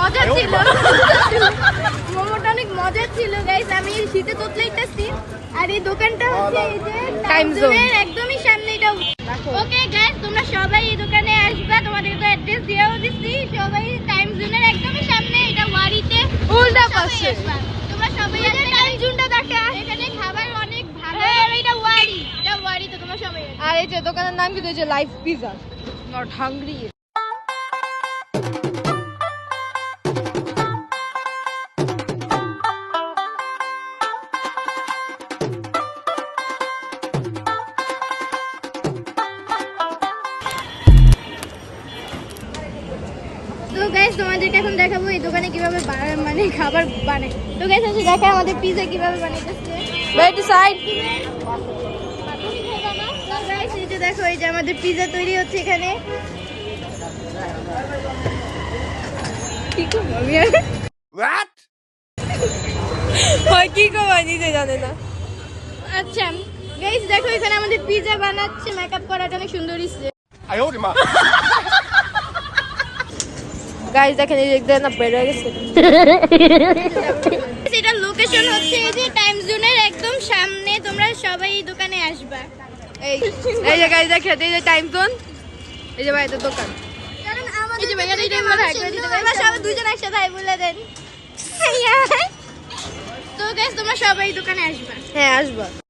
মজা ছিল। মোমোটা অনেক মজা ছিল গাইস। আমি শীতে তোতলাইতেছি। আর এই দোকানটা হচ্ছে এই যে টাইম জোনের একদমই সামনে। এটা ওকে গাইস, তোমরা সবাই এই দোকানে আসবা। তোমাদের তো অ্যাড্রেস দিয়েও দিচ্ছি। সবাই টাইম জোনের একদমই সামনে। এটা ওয়ারিতে উল্টা পাশে। তোমরা সবাই টাইম জোনটা দেখা। এখানে খাবার অনেক ভালো। এটা ওয়ারি, এটা ওয়ারিতে তোমরা সবাই। আর এই যে দোকানের নাম কি? যে লাইভ পিজা। Not hungry. তো গাইস, তোমাদেরকে এখন দেখাবো এই দোকানে কিভাবে মানে খাবার বানায়। তো গাইস আসলে দেখা আমাদের পিজা কিভাবে বানাইতেছে। Wait side. গাইস এই যে দেখো, এই যে আমাদের পিজা তৈরি হচ্ছে এখানে। কি করব আমি আর? What? হয় কি করব নিজে জানে না। আচ্ছা গাইস দেখো, এখানে আমাদের পিজা বানাচ্ছে। মেকআপ করাটা অনেক সুন্দর হইছে। I owed him up. Guys দেখেন এই যে না বের হয়ে গেছে। এটা লোকেশন হচ্ছে এই যে টাইম জোনের একদম সামনে। তোমরা সবাই এই দোকানে আসবা। এই যে গাইস দেখেন এই যে টাইম জোন। এই যে ভাই এটা দোকান। কারণ আমাদের এই যে ভাইয়া, এই যে আমরা ভাগ করে দিতে পারি। সবাই দুজন একসাথে ভাই বলে দেন। তো গাইস তোমরা সবাই এই দোকানে আসবা। হ্যাঁ আসবা।